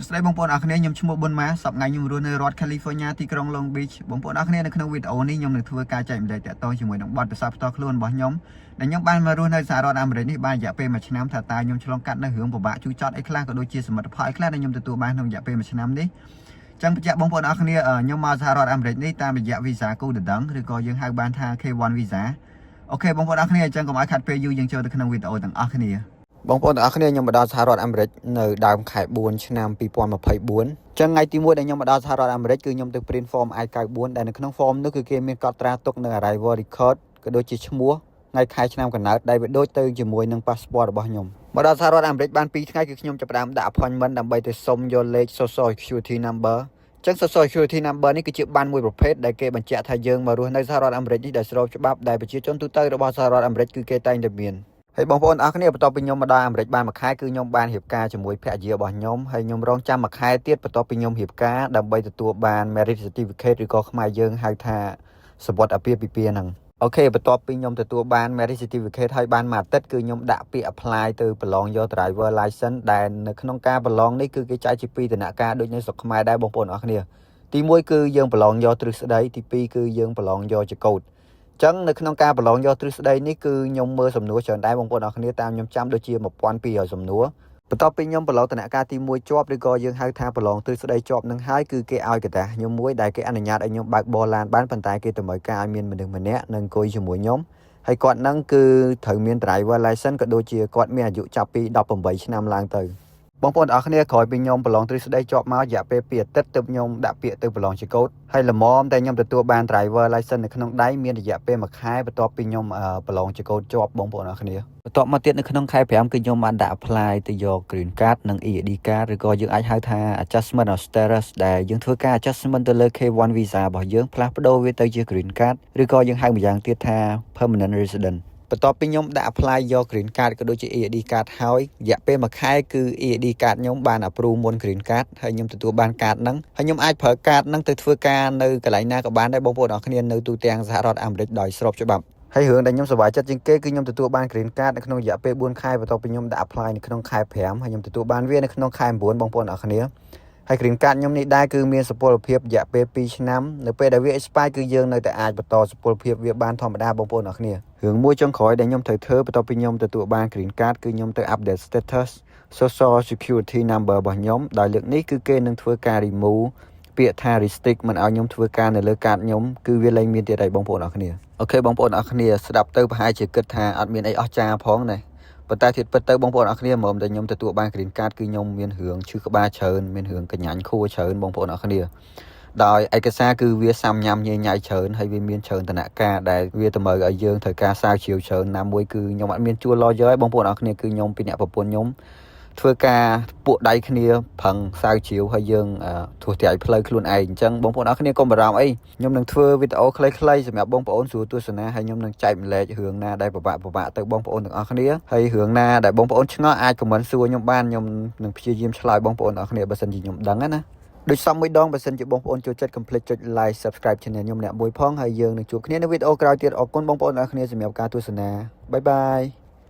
ស្ដីបងប្អូនអរគ្នាខ្ញុំឈ្មោះប៊ុនម៉ាសប្តាហ៍ថ្ងៃខ្ញុំរស់នៅរដ្ឋ California ទីក្រុង Long Beach បងប្អូនអរគ្នានៅក្នុងវីដេអូនេះខ្ញុំនឹងធ្វើការចែកម្លែកតាក់ទងជាមួយនឹងបទពិសោធន៍ផ្ទាល់ខ្លួនរបស់ខ្ញុំដែលខ្ញុំបានមករស់នៅសហរដ្ឋអាមេរិកនេះបានរយៈពេល1ឆ្នាំថាតើខ្ញុំឆ្លងកាត់នៅរឿងពិបាកជូរចត់អីខ្លះក៏ដូចជាសមិទ្ធផលអីខ្លះដែលខ្ញុំទទួលបានក្នុងរយៈពេល1ឆ្នាំនេះចឹងបញ្ជាក់បងប្អូនអរគ្នាខ្ញុំមកសហរដ្ឋអាមេរិកនេះតាមរយៈ Visa គោលដណ្ដឹងឬក៏យើងហៅបានថា K1 Visa អូខេបងប្អូនអរគ្នាអញ្ចឹងកុំឲ្យខាត់ពេលយូរយើងចូលទៅក្នុងវីដេអូទាំងអស់គ្នាបងប្អូនទាំងអស់គ្នាខ្ញុំមកដល់សហរដ្ឋអាមេរិកនៅដើមខែ4ឆ្នាំ2024ចឹងថ្ងៃទី1ដែលខ្ញុំមកដល់សហរដ្ឋអាមេរិកគឺខ្ញុំទៅ print form I-94 ដែលនៅក្នុង form នោះគឺគេមានកត់ត្រាទុកនៅ arrival record ក៏ដូចជាឈ្មោះថ្ងៃខែឆ្នាំកំណើតដែលវាដូចទៅជាមួយនឹង passport របស់ខ្ញុំមកដល់សហរដ្ឋអាមេរិកបាន2ថ្ងៃគឺខ្ញុំចាប់ផ្ដើមដាក់ appointment ដើម្បីទៅសុំយកលេខ social security number ចឹង social security number នេះគឺជាបានមួយប្រភេទដែលគេបញ្ជាក់ថាយើងមករស់នៅសហរដ្ឋអាមេរិកនេះដោយស្របច្បាប់ដែលប្រជាជនទូទៅរបស់សហរដ្ឋអាមេរិកគឺគេតែងតែមានហើយបងប្អូនអរគ្នាបន្ទាប់ពីខ្ញុំមកដល់អាមេរិកបានមួយខែគឺខ្ញុំបានរៀបការជាមួយភរិយារបស់ខ្ញុំហើយខ្ញុំរងចាំមួយខែទៀតបន្ទាប់ពីខ្ញុំរៀបការដើម្បីទទួលបាន marriage certificate ឬក៏ខ្មែរយើងហៅថាសវត្ថអាពាហ៍ពិពាហ៍ហ្នឹងអូខេបន្ទាប់ពីខ្ញុំទទួលបាន marriage certificate ហើយបានមួយអាទិត្យគឺខ្ញុំដាក់ពាក្យ apply ទៅប្រឡងយក driver license ដែលនៅក្នុងការប្រឡងនេះគឺគេចែកជា2ដំណាក់កាលដូចនៅស្រុកខ្មែរដែរបងប្អូនអរគ្នាទី1គឺយើងប្រឡងយកទ្រឹស្ដីទី2គឺយើងប្រឡងយកចកោតចឹងនៅក្នុងការប្រឡងយកទ្រឹស្ដីនេះគឺខ្ញុំមើលសំណួរច្រើនដែរបងប្អូនអរគ្នាតាមខ្ញុំចាំដូចជា1200សំណួរបន្ទាប់ពីខ្ញុំប្រឡងដំណាក់កាលទី1ជាប់ឬក៏យើងហៅថាប្រឡងទ្រឹស្ដីជាប់នឹងហើយគឺគេឲ្យកតាខ្ញុំមួយដែលគេអនុញ្ញាតឲ្យខ្ញុំបើកបរឡានបានប៉ុន្តែគេតម្រូវការឲ្យមានមនុស្សម្នាក់នឹងអង្គុយជាមួយខ្ញុំហើយគាត់នឹងគឺត្រូវមាន driver license ក៏ដូចជាគាត់មានអាយុចាប់ពី18ឆ្នាំឡើងទៅបងប្អូនអរគ្នាក្រោយពីខ្ញុំប្រឡងទ្រឹស្ដីជាប់មករយៈពេល2អាទិត្យទើបខ្ញុំដាក់ពាក្យទៅប្រឡងចកោតហើយល្មមតែខ្ញុំទទួលបាន driver license នៅក្នុងដៃមានរយៈពេល1ខែបន្ទាប់ពីខ្ញុំប្រឡងចកោតជាប់បងប្អូនអរគ្នាបន្ទាប់មកទៀតនៅក្នុងខែ5គឺខ្ញុំបានដាក់ apply ទៅយក green card និង EAD card ឬក៏យើងអាចហៅថា adjustment of status ដែលយើងធ្វើការ adjustment ទៅលើ K1 visa របស់យើងផ្លាស់ប្ដូរវាទៅជា green card ឬក៏យើងហៅម្យ៉ាងទៀតថា permanent residentបន្ទាប់ពីខ្ញុំដាក់ apply យក green card ក៏ដូចជា EAD card ហើយរយៈពេល1ខែគឺ EAD card ខ្ញុំបាន approve មុន green card ហើយខ្ញុំទទួលបាន card ហ្នឹងហើយខ្ញុំអាចប្រើ card ហ្នឹងទៅធ្វើការនៅកន្លែងណាក៏បានដែរបងប្អូនអរគ្នានៅទូទាំងសហរដ្ឋអាមេរិកដោយស្របច្បាប់ហើយរឿងដែលខ្ញុំសប្បាយចិត្តជាងគេគឺខ្ញុំទទួលបាន green card នៅក្នុងរយៈពេល4ខែបន្ទាប់ពីខ្ញុំដាក់ apply នៅក្នុងខែ5ហើយខ្ញុំទទួលបានវានៅក្នុងខែ9បងប្អូនអរគ្នាហើយ green card ខ្ញុំនេះដែរគឺមានសុពលភាពរយៈពេល2ឆ្នាំនៅពេលដែលវា expire គឺយើងនៅតែអាចបន្តសុពលភាពវាបានធម្មតាបងប្អូនអរគ្នារឿងមួយចុងក្រោយដែលខ្ញុំត្រូវធ្វើបន្ទាប់ពីខ្ញុំទទួលបាន green card គឺខ្ញុំទៅ update status social security number របស់ខ្ញុំដោយលើកនេះគឺគេនឹងធ្វើការ remove ពាក្យថា restrict មិនឲ្យខ្ញុំធ្វើការនៅលើ card ខ្ញុំគឺវាលែងមានទៀតហើយបងប្អូនអរគ្នាអូខេបងប្អូនអរគ្នាស្ដាប់ទៅប្រហែលជាគិតថាអត់មានអីអស្ចារ្យផងណាប៉ុន្តែធៀបពិតទៅបងប្អូនអរគ្នាមុំតែខ្ញុំទទួលបាន green card គឺខ្ញុំមានរឿងឈឺក្បាលច្រើនមានរឿងកញ្ញាញ់ខួរច្រើនបងប្អូនអរគ្នាដោយឯកសារគឺវាសាំញ៉ាំញញ៉ៃច្រើនហើយវាមានច្រើនដំណាក់កាលដែលវាតម្រូវឲ្យយើងត្រូវការសាវជ្រាវច្រើនណាមួយគឺខ្ញុំអត់មានជួល lawyer ឯងបងប្អូនអរគ្នាគឺខ្ញុំពីអ្នកប្រពន្ធខ្ញុំធ្វើការពួកដៃគ្នាប្រឹងសាវជ្រាវហើយយើងធ្វើតែឲ្យផ្លូវខ្លួនឯងអញ្ចឹងបងប្អូនអរគ្នាកុំបារម្ភអីខ្ញុំនឹងធ្វើវីដេអូខ្លីៗសម្រាប់បងប្អូនស្រួលទស្សនាហើយខ្ញុំនឹងចែកម្លែករឿងណាដែលពិបាកទៅបងប្អូនទាំងអស់គ្នាហើយរឿងណាដែលបងប្អូនឆ្ងល់អាចខមមិនសួរខ្ញុំបានខ្ញុំនឹងព្យាយាមឆ្លើយបងប្អូនអរគ្នាបើសិនជាខ្ញុំដឹងណាដូចសំមួយដងបើសិនជាបងប្អូនចូលចិត្តកុំភ្លេចចុច like subscribe channel ខ្ញុំអ្នកមួយផងហើយយើងនឹងជួបគ្នានៅវីដេអូក្រោយទៀតអរគុណបងប្អូនអរគ្នាសម្រាប់ការទស្សនាបាយបាយ